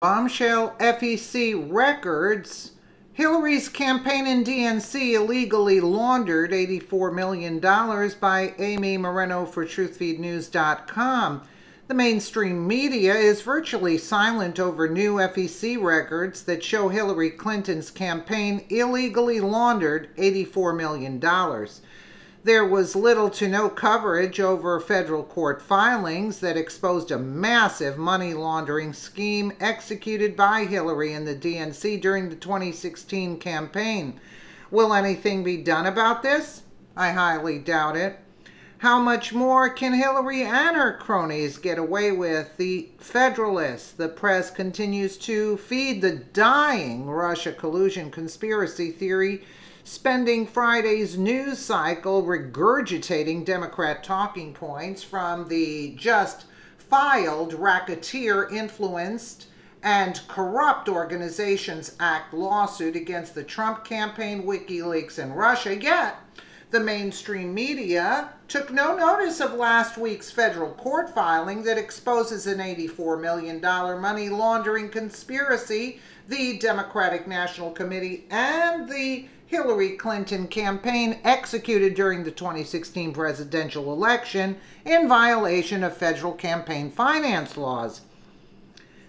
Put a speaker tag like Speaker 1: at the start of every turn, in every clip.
Speaker 1: Bombshell FEC records. Hillary's campaign in DNC illegally laundered $84 million by Amy Moreno for TruthFeedNews.com. The mainstream media is virtually silent over new FEC records that show Hillary Clinton's campaign illegally laundered $84 million. There was little to no coverage over federal court filings that exposed a massive money laundering scheme executed by Hillary and the DNC during the 2016 campaign. Will anything be done about this? I highly doubt it. How much more can Hillary and her cronies get away with? The Federalists, the press continues to feed the dying Russia collusion conspiracy theory, spending Friday's news cycle regurgitating Democrat talking points from the just filed racketeer-influenced and Corrupt Organizations Act lawsuit against the Trump campaign, WikiLeaks, and Russia. Yet, the mainstream media took no notice of last week's federal court filing that exposes an $84 million money laundering conspiracy the Democratic National Committee and the Hillary Clinton campaign executed during the 2016 presidential election in violation of federal campaign finance laws.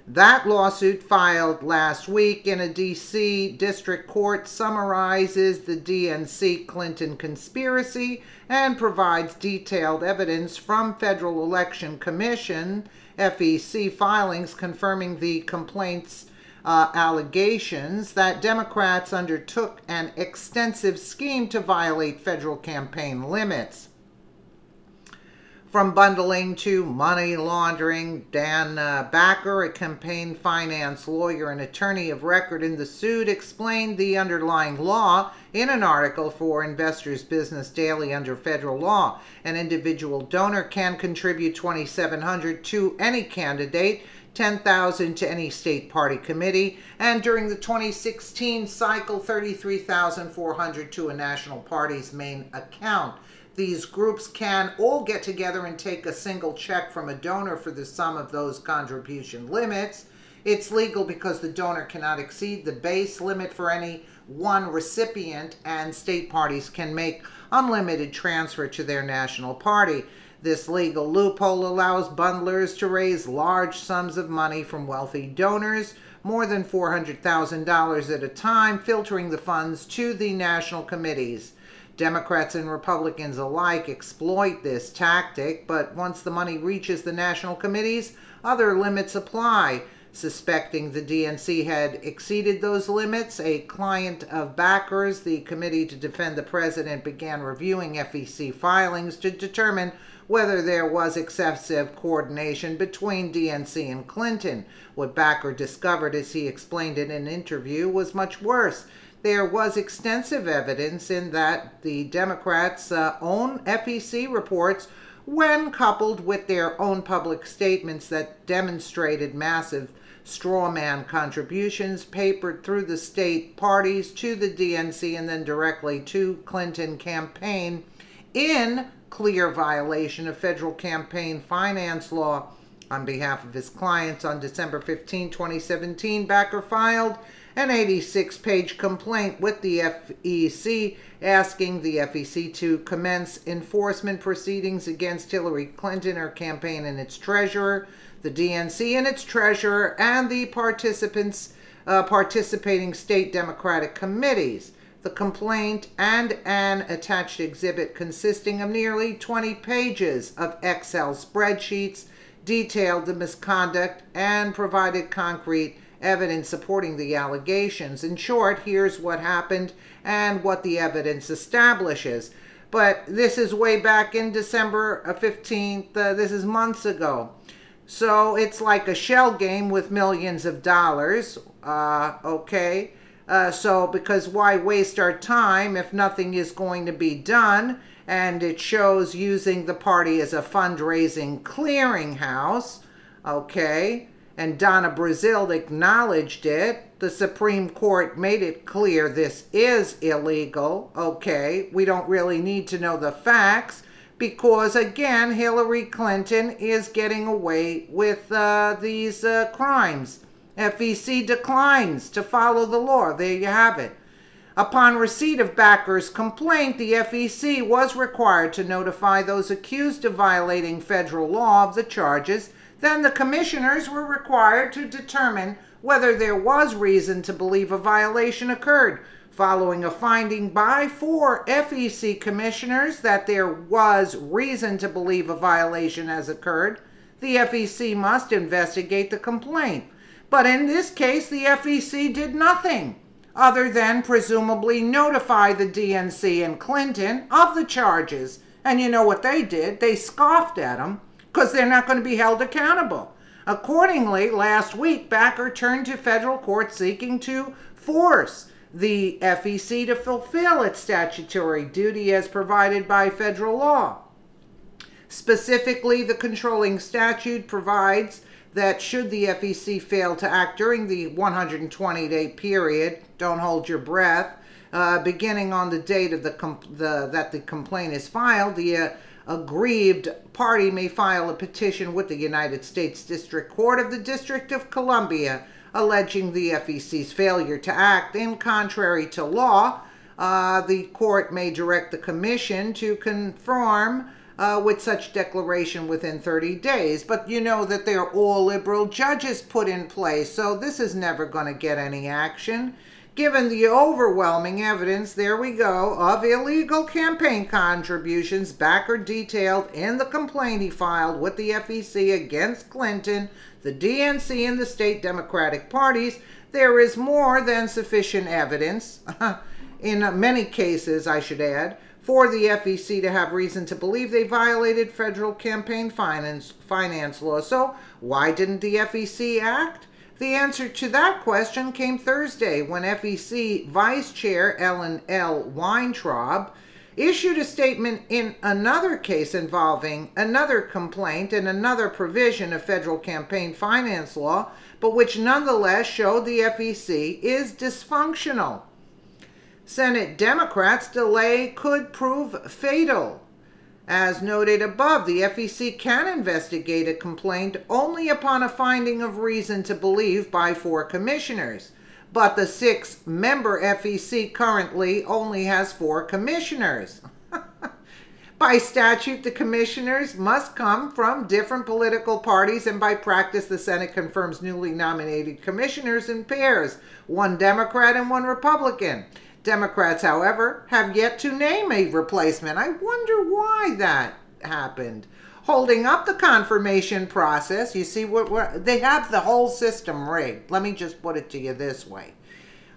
Speaker 1: That lawsuit, filed last week in a D.C. district court, summarizes the DNC Clinton conspiracy and provides detailed evidence from Federal Election Commission FEC filings confirming the complaint's allegations that Democrats undertook an extensive scheme to violate federal campaign limits. From bundling to money laundering, Dan Backer, a campaign finance lawyer and attorney of record in the suit, explained the underlying law in an article for Investors Business Daily. Under federal law, an individual donor can contribute $2,700 to any candidate, $10,000 to any state party committee, and during the 2016 cycle, $33,400 to a national party's main account. These groups can all get together and take a single check from a donor for the sum of those contribution limits. It's legal because the donor cannot exceed the base limit for any one recipient, and state parties can make unlimited transfer to their national party. This legal loophole allows bundlers to raise large sums of money from wealthy donors, more than $400,000 at a time, filtering the funds to the national committees. Democrats and Republicans alike exploit this tactic, but once the money reaches the national committees, other limits apply. Suspecting the DNC had exceeded those limits, a client of Backer's, the Committee to Defend the President, began reviewing FEC filings to determine whether there was excessive coordination between DNC and Clinton. What Backer discovered, as he explained in an interview, was much worse. There was extensive evidence in that the Democrats' own FEC reports, when coupled with their own public statements that demonstrated massive straw man contributions papered through the state parties to the DNC and then directly to Clinton campaign, in clear violation of federal campaign finance law. On behalf of his clients, on December 15, 2017, Backer filed an 86-page complaint with the FEC asking the FEC to commence enforcement proceedings against Hillary Clinton, her campaign and its treasurer, the DNC and its treasurer, and the participating state Democratic committees. The complaint and an attached exhibit consisting of nearly 20 pages of Excel spreadsheets detailed the misconduct and provided concrete evidence supporting the allegations. In short, here's what happened and what the evidence establishes. But this is way back in December 15th. This is months ago. So it's like a shell game with millions of dollars. Okay. So because why waste our time if nothing is going to be done? And it shows using the party as a fundraising clearinghouse. Okay. And Donna Brazile acknowledged it. The Supreme Court made it clear this is illegal. Okay, we don't really need to know the facts because, again, Hillary Clinton is getting away with these crimes. FEC declines to follow the law. There you have it. Upon receipt of Backer's complaint, the FEC was required to notify those accused of violating federal law of the charges. Then the commissioners were required to determine whether there was reason to believe a violation occurred. Following a finding by 4 FEC commissioners that there was reason to believe a violation has occurred, the FEC must investigate the complaint. But in this case, the FEC did nothing other than presumably notify the DNC and Clinton of the charges. And you know what they did? They scoffed at them because they're not going to be held accountable. Accordingly, last week, Backer turned to federal court seeking to force the FEC to fulfill its statutory duty as provided by federal law. Specifically, the controlling statute provides that should the FEC fail to act during the 120-day period, don't hold your breath, beginning on the date of that the complaint is filed, the aggrieved party may file a petition with the United States District Court of the District of Columbia alleging the FEC's failure to act in contrary to law. The court may direct the commission to conform with such declaration within 30 days. But you know that they're all liberal judges put in place, so this is never going to get any action. Given the overwhelming evidence, there we go, of illegal campaign contributions Backer detailed in the complaint he filed with the FEC against Clinton, the DNC, and the state Democratic parties, there is more than sufficient evidence, in many cases I should add, for the FEC to have reason to believe they violated federal campaign finance law. So why didn't the FEC act? The answer to that question came Thursday when FEC Vice Chair Ellen L. Weintraub issued a statement in another case involving another complaint and another provision of federal campaign finance law, but which nonetheless showed the FEC is dysfunctional. Senate Democrats' delay could prove fatal. As noted above, the FEC can investigate a complaint only upon a finding of reason to believe by 4 commissioners. But the 6-member FEC currently only has 4 commissioners. By statute, the commissioners must come from different political parties, and by practice, the Senate confirms newly nominated commissioners in pairs, 1 Democrat and 1 Republican. Democrats, however, have yet to name a replacement. I wonder why that happened. Holding up the confirmation process, you see, they have the whole system rigged. Let me just put it to you this way.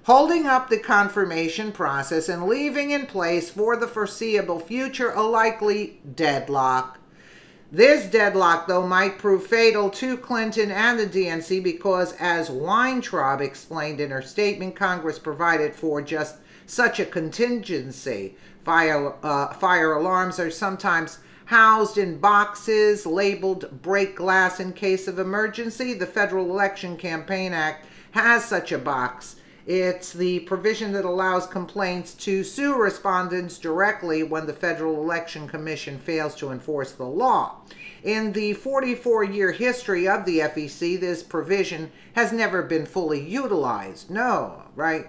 Speaker 1: Holding up the confirmation process and leaving in place for the foreseeable future a likely deadlock. This deadlock, though, might prove fatal to Clinton and the DNC because, as Weintraub explained in her statement, Congress provided for just such a contingency. Fire alarms are sometimes housed in boxes labeled break glass in case of emergency. The Federal Election Campaign Act has such a box. It's the provision that allows complaints to sue respondents directly when the Federal Election Commission fails to enforce the law. In the 44-year history of the FEC, this provision has never been fully utilized. No, right?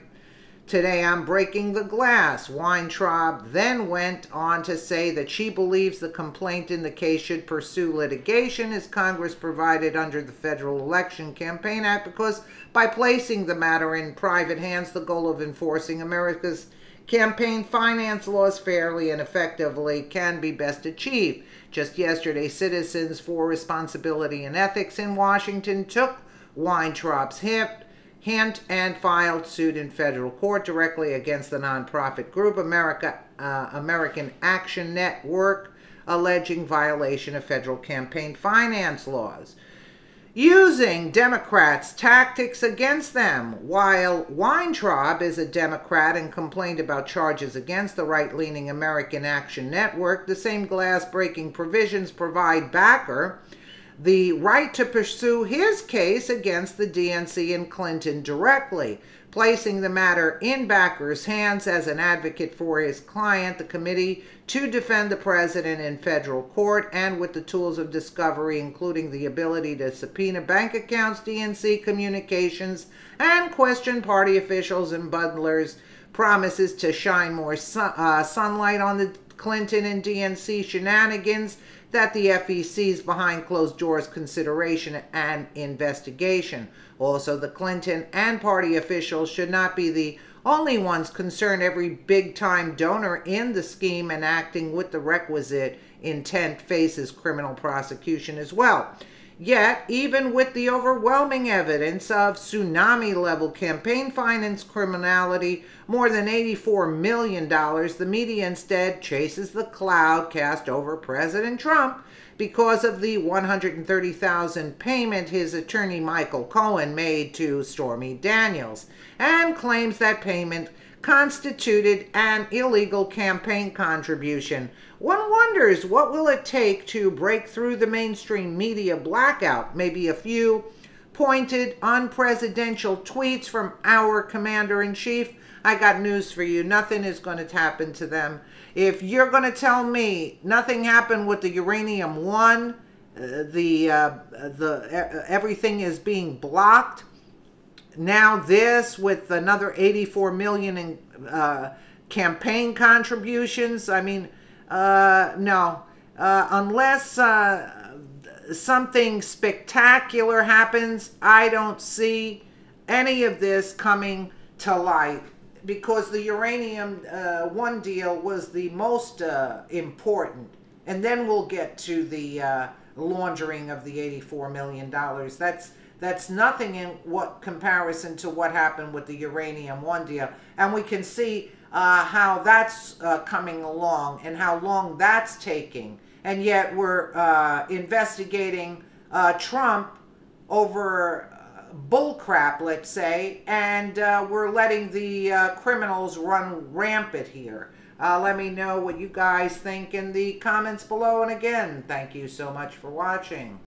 Speaker 1: Today I'm breaking the glass. Weintraub then went on to say that she believes the complaint in the case should pursue litigation as Congress provided under the Federal Election Campaign Act because by placing the matter in private hands, the goal of enforcing America's campaign finance laws fairly and effectively can be best achieved. Just yesterday, Citizens for Responsibility and Ethics in Washington took Weintraub's hint and filed suit in federal court directly against the nonprofit group American Action Network, alleging violation of federal campaign finance laws. Using Democrats' tactics against them. While Weintraub is a Democrat and complained about charges against the right-leaning American Action Network, the same glass-breaking provisions provide Backer the right to pursue his case against the DNC and Clinton directly, placing the matter in Backer's hands as an advocate for his client, the committee to defend the president in federal court, and with the tools of discovery, including the ability to subpoena bank accounts, DNC communications, and question party officials and bundlers, promises to shine more sunlight on the Clinton and DNC shenanigans, that the FEC's behind closed doors consideration and investigation. Also, the Clinton and party officials should not be the only ones concerned. Every big-time donor in the scheme and acting with the requisite intent faces criminal prosecution as well. Yet, even with the overwhelming evidence of tsunami-level campaign finance criminality, more than $84 million, the media instead chases the cloud cast over President Trump because of the $130,000 payment his attorney Michael Cohen made to Stormy Daniels, and claims that payment constituted an illegal campaign contribution. One wonders, what will it take to break through the mainstream media blackout? Maybe a few pointed, unpresidential tweets from our commander-in-chief? I got news for you. Nothing is going to happen to them. If you're going to tell me nothing happened with the uranium one, everything is being blocked. Now this with another $84 million in campaign contributions. I mean, no. Unless something spectacular happens, I don't see any of this coming to light, because the uranium one deal was the most important. And then we'll get to the laundering of the $84 million. That's nothing in what comparison to what happened with the uranium one deal. And we can see how that's coming along and how long that's taking. And yet we're investigating Trump over bullcrap, let's say, and we're letting the criminals run rampant here. Let me know what you guys think in the comments below. And again, thank you so much for watching.